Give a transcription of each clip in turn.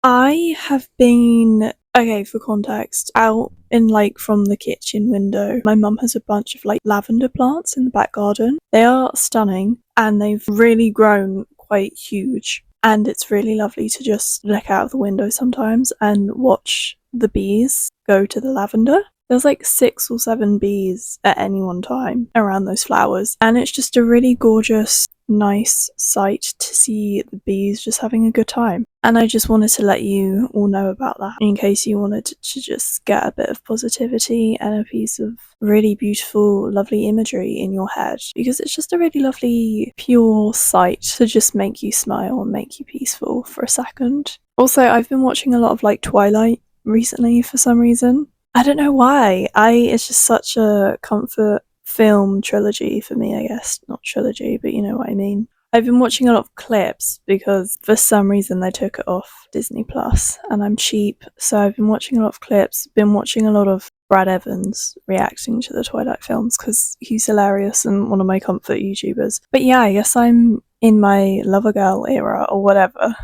I have been, okay, for context, out in like from the kitchen window. My mum has a bunch of like lavender plants in the back garden. They are stunning and they've really grown quite huge. And it's really lovely to just look out of the window sometimes and watch the bees go to the lavender. There's like 6 or 7 bees at any one time around those flowers, and it's just a really gorgeous, nice sight to see the bees just having a good time. And I just wanted to let you all know about that in case you wanted to just get a bit of positivity and a piece of really beautiful, lovely imagery in your head, because it's just a really lovely, pure sight to just make you smile and make you peaceful for a second. Also, I've been watching a lot of like Twilight recently for some reason. I don't know why. It's just such a comfort film trilogy for me, I guess. Not trilogy, but you know what I mean. I've been watching a lot of clips because for some reason they took it off Disney Plus and I'm cheap, so I've been watching a lot of clips, been watching a lot of Brad Evans reacting to the Twilight films because he's hilarious and one of my comfort YouTubers. But yeah, I guess I'm in my lover girl era or whatever.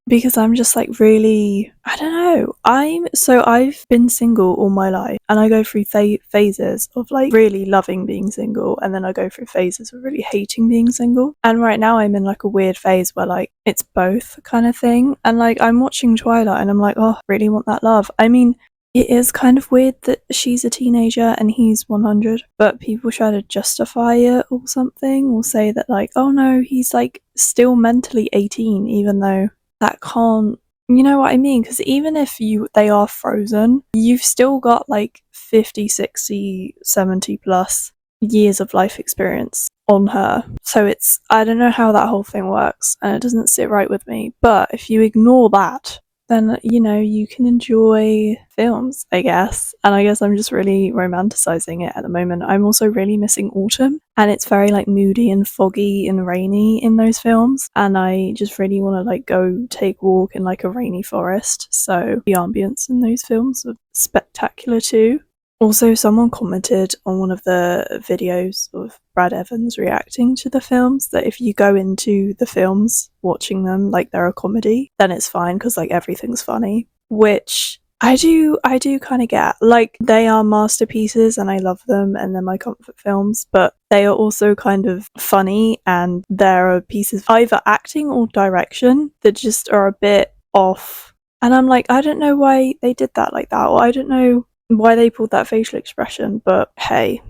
Because I'm just like really, I don't know. I've been single all my life and I go through phases of like really loving being single and then I go through phases of really hating being single. And right now I'm in like a weird phase where like it's both kind of thing. And like I'm watching Twilight and I'm like, oh, I really want that love. I mean, it is kind of weird that she's a teenager and he's 100, but people try to justify it or something or say that like, oh no, he's like still mentally 18 even though that can't, you know what I mean? Because even if they are frozen, you've still got like 50, 60, 70 plus years of life experience on her. So I don't know how that whole thing works and it doesn't sit right with me. But if you ignore that, then, you know, you can enjoy films, I guess. And I guess I'm just really romanticizing it at the moment. I'm also really missing autumn, and it's very like moody and foggy and rainy in those films. And I just really want to like go take a walk in like a rainy forest. So the ambience in those films are spectacular too. Also, someone commented on one of the videos of Brad Evans reacting to the films that if you go into the films watching them like they're a comedy, then it's fine because like everything's funny, which I do kind of get. Like they are masterpieces and I love them and they're my comfort films, but they are also kind of funny and there are pieces of either acting or direction that just are a bit off. And I'm like, I don't know why they did that like that, or I don't know why they pulled that facial expression, but hey.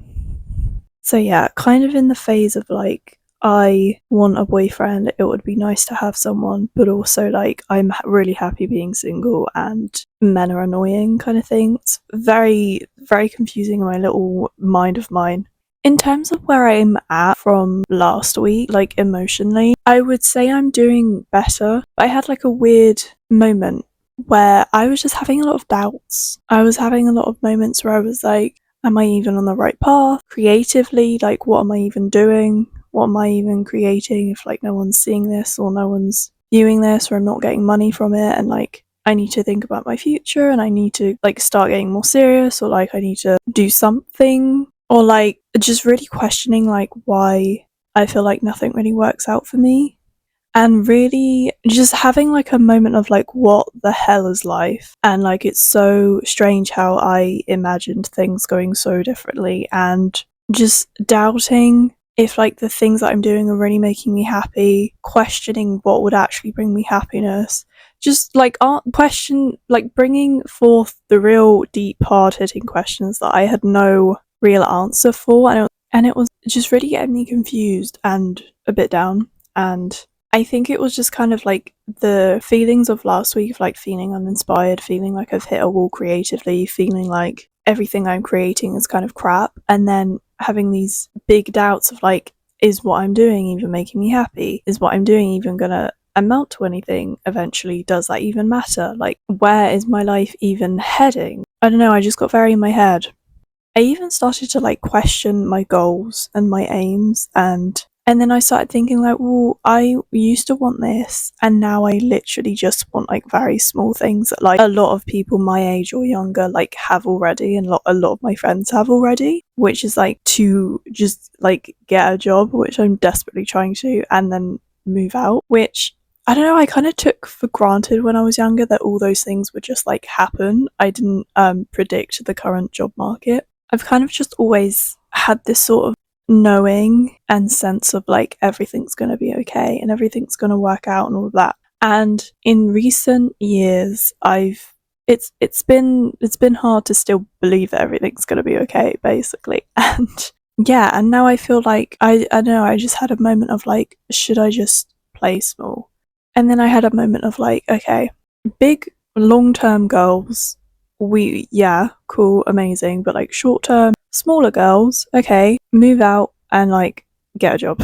So yeah, kind of in the phase of like, I want a boyfriend, it would be nice to have someone, but also like, I'm really happy being single and men are annoying kind of thing. It's very, very confusing in my little mind of mine. In terms of where I'm at from last week, like emotionally, I would say I'm doing better. I had like a weird moment where I was just having a lot of doubts. I was having a lot of moments where I was like, am I even on the right path? Creatively, like, what am I even doing? What am I even creating if, like, no one's seeing this or no one's viewing this or I'm not getting money from it? And, like, I need to think about my future and I need to, like, start getting more serious or, like, I need to do something. Or, like, just really questioning, like, why I feel like nothing really works out for me. And really just having like a moment of like, what the hell is life? And like, it's so strange how I imagined things going so differently and just doubting if like the things that I'm doing are really making me happy, questioning what would actually bring me happiness. Just like bringing forth the real deep, hard-hitting questions that I had no real answer for. And it was just really getting me confused and a bit down. And I think it was just kind of like the feelings of last week of like feeling uninspired, feeling like I've hit a wall creatively, feeling like everything I'm creating is kind of crap, and then having these big doubts of like, is what I'm doing even making me happy? Is what I'm doing even gonna amount to anything eventually? Does that even matter? Like, where is my life even heading? I don't know, I just got very in my head. I even started to like question my goals and my aims and then I started thinking like, well, I used to want this and now I literally just want like very small things that like a lot of people my age or younger like have already and a lot of my friends have already, which is like to just like get a job, which I'm desperately trying to, and then move out, which I don't know, I kind of took for granted when I was younger that all those things would just like happen. I didn't predict the current job market. I've kind of just always had this sort of knowing and sense of like everything's going to be okay and everything's going to work out and all of that. And in recent years, it's been hard to still believe that everything's going to be okay, basically. And yeah, and now I feel like I don't know, I just had a moment of like, should I just play small? And then I had a moment of like, okay, big long term goals, yeah, cool, amazing, but like short term, smaller goals, okay, move out and like get a job.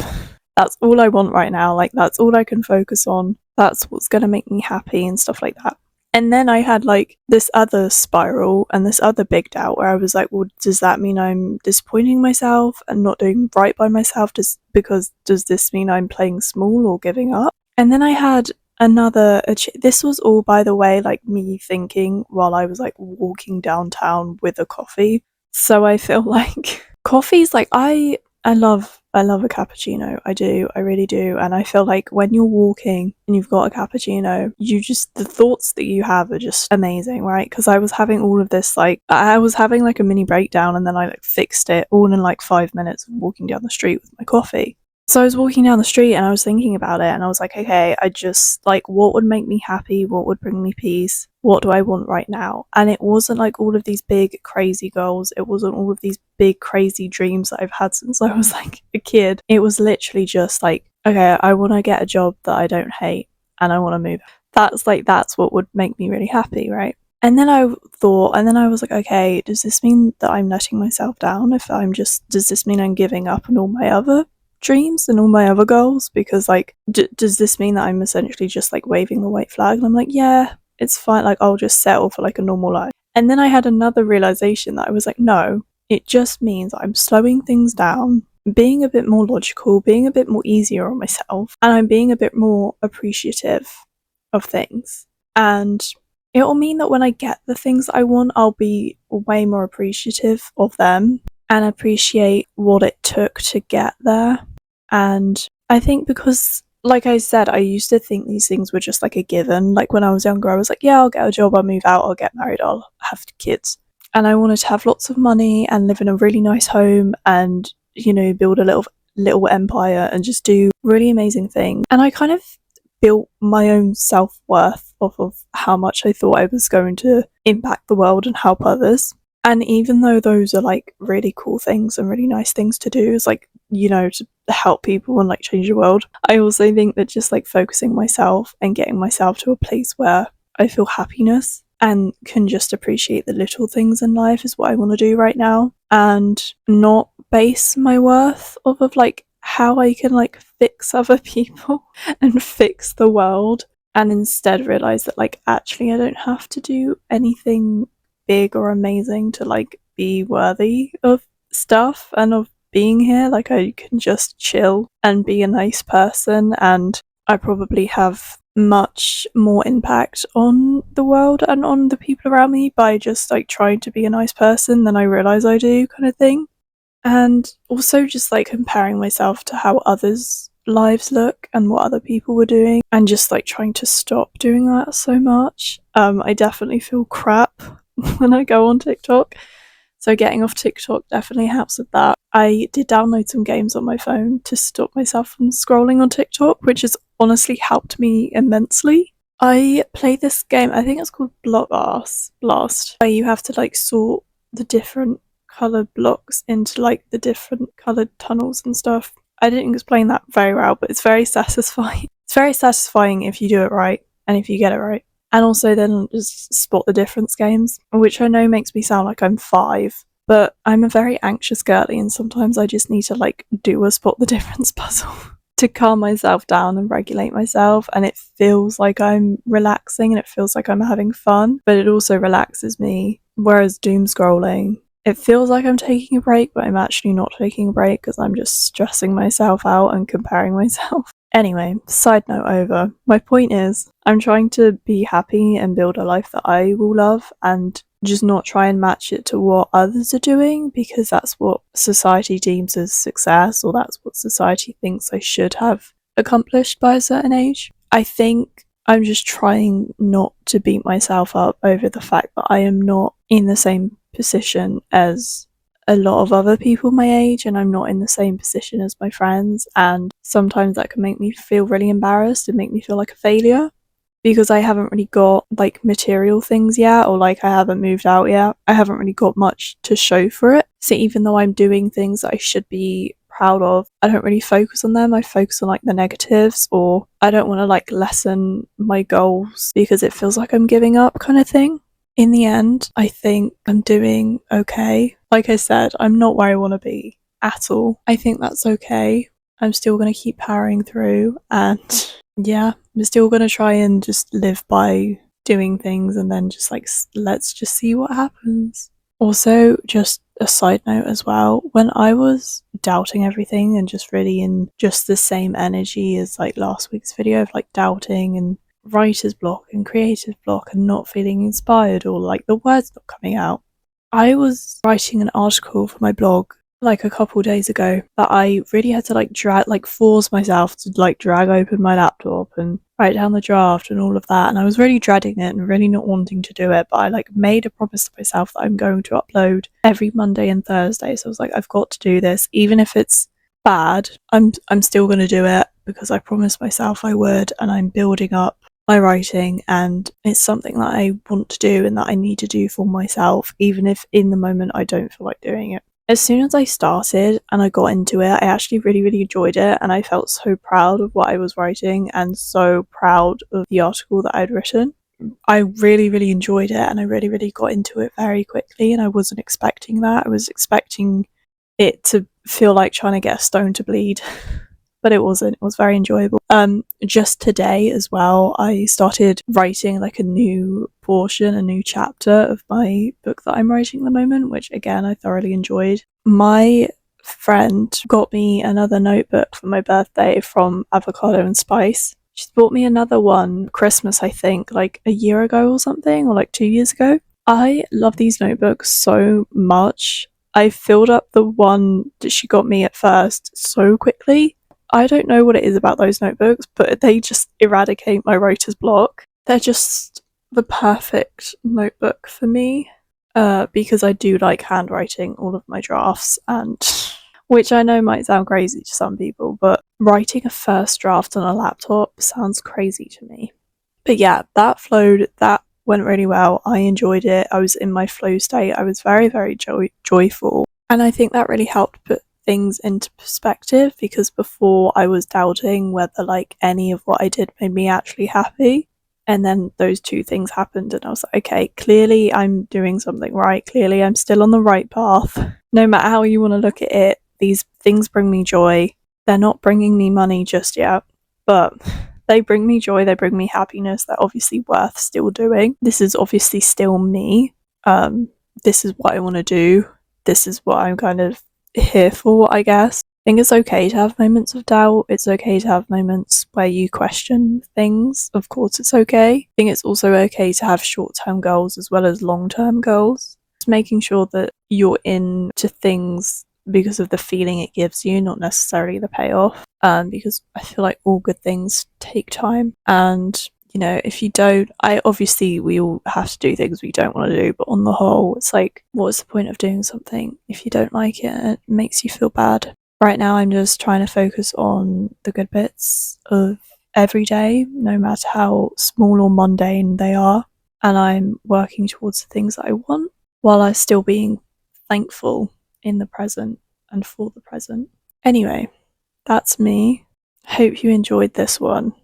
That's all I want right now. Like, that's all I can focus on. That's what's gonna make me happy and stuff like that. And then I had like this other spiral and this other big doubt where I was like, well, does that mean I'm disappointing myself and not doing right by myself? Does this mean I'm playing small or giving up? And then I had this was all, by the way, like me thinking while I was like walking downtown with a coffee. So I feel like coffee's like, I love a cappuccino. I do, I really do. And I feel like when you're walking and you've got a cappuccino, the thoughts that you have are just amazing, right? Because I was having all of this, like, I was having like a mini breakdown and then I like fixed it all in like 5 minutes of walking down the street with my coffee. So I was walking down the street and I was thinking about it and I was like, okay, I just like, what would make me happy? What would bring me peace? What do I want right now? And it wasn't like all of these big crazy goals. It wasn't all of these big crazy dreams that I've had since I was like a kid. It was literally just like, okay, I want to get a job that I don't hate and I want to move. That's what would make me really happy, right? And then I was like, okay, does this mean that I'm letting myself down? Does this mean I'm giving up on all my other dreams and all my other goals? Because like, does this mean that I'm essentially just like waving the white flag? And I'm like, yeah, it's fine, like I'll just settle for like a normal life. And then I had another realization that I was like, no, it just means I'm slowing things down, being a bit more logical, being a bit more easier on myself, and I'm being a bit more appreciative of things. And it will mean that when I get the things that I want, I'll be way more appreciative of them and appreciate what it took to get there. And I think because, like I said, I used to think these things were just like a given. Like when I was younger, I was like, yeah, I'll get a job, I'll move out, I'll get married, I'll have kids. And I wanted to have lots of money and live in a really nice home and, you know, build a little empire and just do really amazing things. And I kind of built my own self-worth off of how much I thought I was going to impact the world and help others. And even though those are like really cool things and really nice things to do, is like, you know, to help people and like change the world, I also think that just like focusing myself and getting myself to a place where I feel happiness and can just appreciate the little things in life is what I want to do right now, and not base my worth off of like how I can like fix other people and fix the world, and instead realize that like actually I don't have to do anything big or amazing to like be worthy of stuff and of being here. Like I can just chill and be a nice person, and I probably have much more impact on the world and on the people around me by just like trying to be a nice person than I realize I do, kind of thing. And also just like comparing myself to how others' lives look and what other people were doing, and just like trying to stop doing that so much. I definitely feel crap when I go on TikTok, so getting off TikTok definitely helps with that. I did download some games on my phone to stop myself from scrolling on TikTok, which has honestly helped me immensely. I play this game, I think it's called Blast, where you have to like sort the different coloured blocks into like the different coloured tunnels and stuff. I didn't explain that very well, but it's very satisfying. It's very satisfying if you do it right and if you get it right. And also then just spot the difference games, which I know makes me sound like I'm 5, but I'm a very anxious girly and sometimes I just need to like do a spot the difference puzzle to calm myself down and regulate myself, and it feels like I'm relaxing and it feels like I'm having fun, but it also relaxes me. Whereas doom scrolling, it feels like I'm taking a break, but I'm actually not taking a break because I'm just stressing myself out and comparing myself. Anyway, side note over. My point is, I'm trying to be happy and build a life that I will love and just not try and match it to what others are doing, because that's what society deems as success, or that's what society thinks I should have accomplished by a certain age. I think I'm just trying not to beat myself up over the fact that I am not in the same position as a lot of other people my age, and I'm not in the same position as my friends, and sometimes that can make me feel really embarrassed and make me feel like a failure because I haven't really got like material things yet, or like I haven't moved out yet. I haven't really got much to show for it. So even though I'm doing things that I should be proud of, I don't really focus on them. I focus on like the negatives, or I don't want to like lessen my goals because it feels like I'm giving up kind of thing. In the end, I think I'm doing okay. Like I said, I'm not where I want to be at all. I think that's okay. I'm still going to keep powering through, and yeah, I'm still going to try and just live by doing things, and then just like let's just see what happens. Also, just a side note as well, when I was doubting everything and just really in just the same energy as like last week's video of like doubting and writer's block and creative block and not feeling inspired, or like the words not coming out, I was writing an article for my blog like a couple days ago that I really had to like force myself to like drag open my laptop and write down the draft and all of that, and I was really dreading it and really not wanting to do it, but I like made a promise to myself that I'm going to upload every Monday and Thursday. So I was like, I've got to do this, even if it's bad. I'm still going to do it because I promised myself I would, and I'm building up my writing, and it's something that I want to do and that I need to do for myself, even if in the moment I don't feel like doing it. As soon as I started and I got into it, I actually really enjoyed it, and I felt so proud of what I was writing and so proud of the article that I'd written. I really enjoyed it, and I really got into it very quickly, and I wasn't expecting that. I was expecting it to feel like trying to get a stone to bleed. But it wasn't. It was very enjoyable. Just today as well, I started writing like a new portion, a new chapter of my book that I'm writing at the moment, which again I thoroughly enjoyed. My friend got me another notebook for my birthday from Avocado and Spice. She's bought me another one Christmas, I think, like a year ago or something, or like 2 years ago. I love these notebooks so much. I filled up the one that she got me at first so quickly. I don't know what it is about those notebooks, but they just eradicate my writer's block. They're just the perfect notebook for me, because I do like handwriting all of my drafts, and which I know might sound crazy to some people, but writing a first draft on a laptop sounds crazy to me. But yeah, that flowed, that went really well. I enjoyed it. I was in my flow state. I was very joyful, and I think that really helped put things into perspective, because before I was doubting whether like any of what I did made me actually happy, and then those two things happened and I was like, okay, clearly I'm doing something right, clearly I'm still on the right path. No matter how you want to look at it, these things bring me joy. They're not bringing me money just yet, but they bring me joy, they bring me happiness. They're obviously worth still doing. This is obviously still me. This is what I want to do. This is what I'm kind of here for, I guess. I think it's okay to have moments of doubt. It's okay to have moments where you question things. Of course, it's okay. I think it's also okay to have short-term goals as well as long-term goals. It's making sure that you're into things because of the feeling it gives you, not necessarily the payoff. Because I feel like all good things take time, and you know, if you don't, we all have to do things we don't want to do, but on the whole, it's like, what's the point of doing something if you don't like it and it makes you feel bad? Right now, I'm just trying to focus on the good bits of every day, no matter how small or mundane they are, and I'm working towards the things that I want, while I'm still being thankful in the present and for the present. Anyway, that's me. Hope you enjoyed this one.